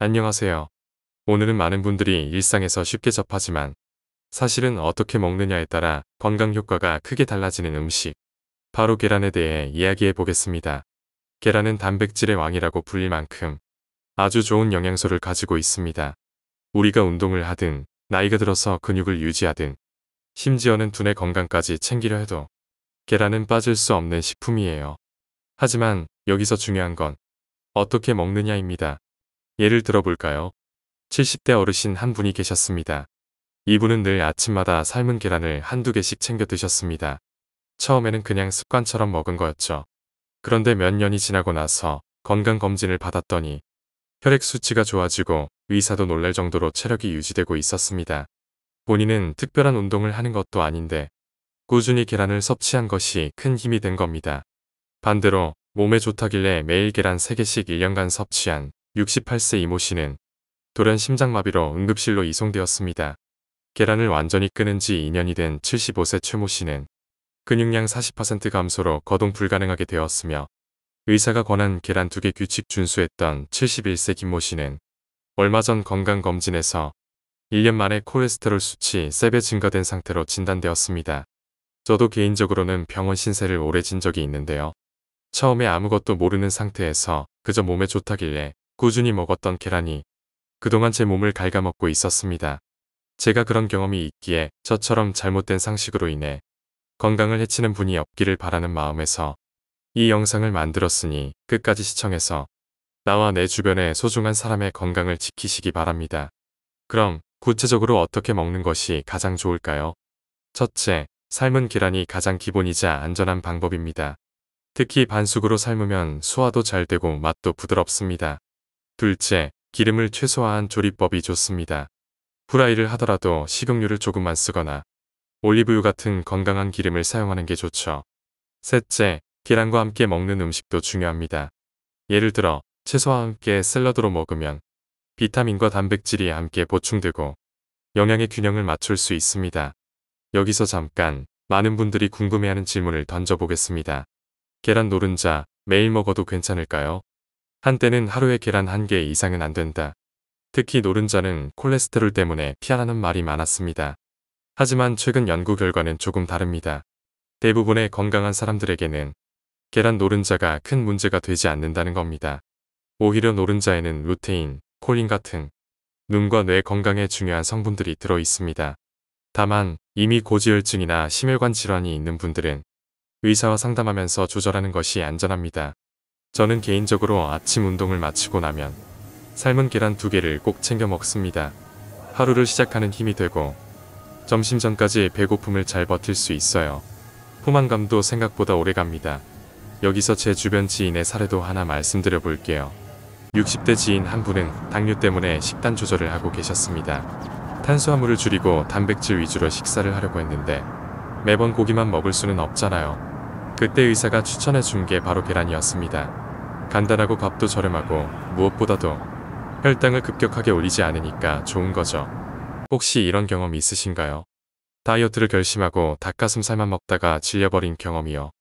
안녕하세요. 오늘은 많은 분들이 일상에서 쉽게 접하지만 사실은 어떻게 먹느냐에 따라 건강 효과가 크게 달라지는 음식, 바로 계란에 대해 이야기해 보겠습니다. 계란은 단백질의 왕이라고 불릴 만큼 아주 좋은 영양소를 가지고 있습니다. 우리가 운동을 하든 나이가 들어서 근육을 유지하든 심지어는 두뇌 건강까지 챙기려 해도 계란은 빠질 수 없는 식품이에요. 하지만 여기서 중요한 건 어떻게 먹느냐입니다. 예를 들어볼까요? 70대 어르신 한 분이 계셨습니다. 이분은 늘 아침마다 삶은 계란을 한두 개씩 챙겨 드셨습니다. 처음에는 그냥 습관처럼 먹은 거였죠. 그런데 몇 년이 지나고 나서 건강검진을 받았더니 혈액 수치가 좋아지고 의사도 놀랄 정도로 체력이 유지되고 있었습니다. 본인은 특별한 운동을 하는 것도 아닌데 꾸준히 계란을 섭취한 것이 큰 힘이 된 겁니다. 반대로 몸에 좋다길래 매일 계란 3개씩 1년간 섭취한 68세 이모 씨는 돌연 심장마비로 응급실로 이송되었습니다. 계란을 완전히 끊은 지 2년이 된 75세 최모 씨는 근육량 40% 감소로 거동 불가능하게 되었으며 의사가 권한 계란 2개 규칙 준수했던 71세 김모 씨는 얼마 전 건강검진에서 1년 만에 콜레스테롤 수치 3배 증가된 상태로 진단되었습니다. 저도 개인적으로는 병원 신세를 오래 진 적이 있는데요. 처음에 아무것도 모르는 상태에서 그저 몸에 좋다길래 꾸준히 먹었던 계란이 그동안 제 몸을 갉아먹고 있었습니다. 제가 그런 경험이 있기에 저처럼 잘못된 상식으로 인해 건강을 해치는 분이 없기를 바라는 마음에서 이 영상을 만들었으니 끝까지 시청해서 나와 내 주변의 소중한 사람의 건강을 지키시기 바랍니다. 그럼 구체적으로 어떻게 먹는 것이 가장 좋을까요? 첫째, 삶은 계란이 가장 기본이자 안전한 방법입니다. 특히 반숙으로 삶으면 소화도 잘 되고 맛도 부드럽습니다. 둘째, 기름을 최소화한 조리법이 좋습니다. 후라이를 하더라도 식용유를 조금만 쓰거나 올리브유 같은 건강한 기름을 사용하는 게 좋죠. 셋째, 계란과 함께 먹는 음식도 중요합니다. 예를 들어 채소와 함께 샐러드로 먹으면 비타민과 단백질이 함께 보충되고 영양의 균형을 맞출 수 있습니다. 여기서 잠깐 많은 분들이 궁금해하는 질문을 던져보겠습니다. 계란 노른자 매일 먹어도 괜찮을까요? 한때는 하루에 계란 1개 이상은 안 된다. 특히 노른자는 콜레스테롤 때문에 피하라는 말이 많았습니다. 하지만 최근 연구 결과는 조금 다릅니다. 대부분의 건강한 사람들에게는 계란 노른자가 큰 문제가 되지 않는다는 겁니다. 오히려 노른자에는 루테인, 콜린 같은 눈과 뇌 건강에 중요한 성분들이 들어 있습니다. 다만 이미 고지혈증이나 심혈관 질환이 있는 분들은 의사와 상담하면서 조절하는 것이 안전합니다. 저는 개인적으로 아침 운동을 마치고 나면 삶은 계란 2개를 꼭 챙겨 먹습니다. 하루를 시작하는 힘이 되고 점심 전까지 배고픔을 잘 버틸 수 있어요. 포만감도 생각보다 오래 갑니다. 여기서 제 주변 지인의 사례도 하나 말씀드려 볼게요. 60대 지인 한 분은 당뇨 때문에 식단 조절을 하고 계셨습니다. 탄수화물을 줄이고 단백질 위주로 식사를 하려고 했는데 매번 고기만 먹을 수는 없잖아요. 그때 의사가 추천해 준 게 바로 계란이었습니다. 간단하고 값도 저렴하고 무엇보다도 혈당을 급격하게 올리지 않으니까 좋은 거죠. 혹시 이런 경험 있으신가요? 다이어트를 결심하고 닭가슴살만 먹다가 질려버린 경험이요.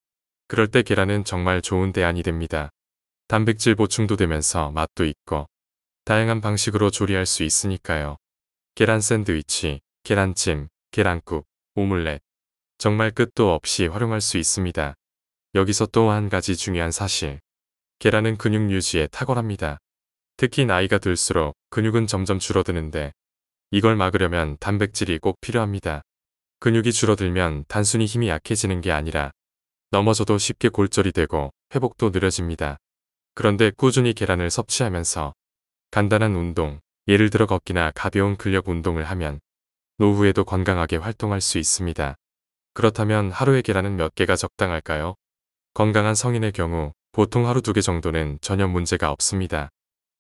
그럴 때 계란은 정말 좋은 대안이 됩니다. 단백질 보충도 되면서 맛도 있고 다양한 방식으로 조리할 수 있으니까요. 계란 샌드위치, 계란찜, 계란국, 오믈렛 정말 끝도 없이 활용할 수 있습니다. 여기서 또 한 가지 중요한 사실. 계란은 근육 유지에 탁월합니다. 특히 나이가 들수록 근육은 점점 줄어드는데 이걸 막으려면 단백질이 꼭 필요합니다. 근육이 줄어들면 단순히 힘이 약해지는 게 아니라 넘어져도 쉽게 골절이 되고 회복도 느려집니다. 그런데 꾸준히 계란을 섭취하면서 간단한 운동, 예를 들어 걷기나 가벼운 근력 운동을 하면 노후에도 건강하게 활동할 수 있습니다. 그렇다면 하루에 계란은 몇 개가 적당할까요? 건강한 성인의 경우 보통 하루 2개 정도는 전혀 문제가 없습니다.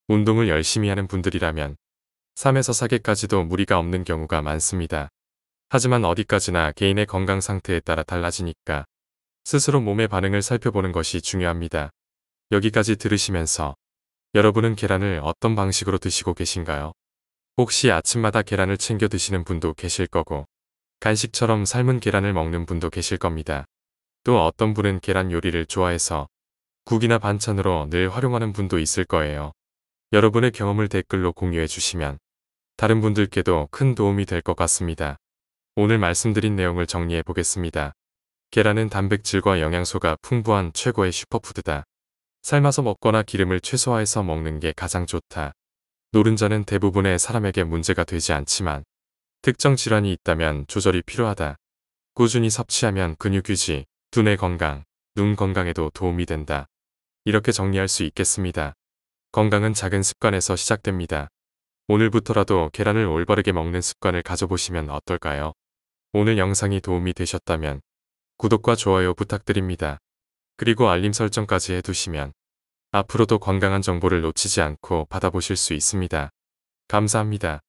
운동을 열심히 하는 분들이라면 3에서 4개까지도 무리가 없는 경우가 많습니다. 하지만 어디까지나 개인의 건강 상태에 따라 달라지니까 스스로 몸의 반응을 살펴보는 것이 중요합니다. 여기까지 들으시면서 여러분은 계란을 어떤 방식으로 드시고 계신가요? 혹시 아침마다 계란을 챙겨 드시는 분도 계실 거고 간식처럼 삶은 계란을 먹는 분도 계실 겁니다. 또 어떤 분은 계란 요리를 좋아해서 국이나 반찬으로 늘 활용하는 분도 있을 거예요. 여러분의 경험을 댓글로 공유해 주시면 다른 분들께도 큰 도움이 될 것 같습니다. 오늘 말씀드린 내용을 정리해 보겠습니다. 계란은 단백질과 영양소가 풍부한 최고의 슈퍼푸드다. 삶아서 먹거나 기름을 최소화해서 먹는 게 가장 좋다. 노른자는 대부분의 사람에게 문제가 되지 않지만 특정 질환이 있다면 조절이 필요하다. 꾸준히 섭취하면 근육 유지, 두뇌 건강, 눈 건강에도 도움이 된다. 이렇게 정리할 수 있겠습니다. 건강은 작은 습관에서 시작됩니다. 오늘부터라도 계란을 올바르게 먹는 습관을 가져보시면 어떨까요? 오늘 영상이 도움이 되셨다면 구독과 좋아요 부탁드립니다. 그리고 알림 설정까지 해두시면 앞으로도 건강한 정보를 놓치지 않고 받아보실 수 있습니다. 감사합니다.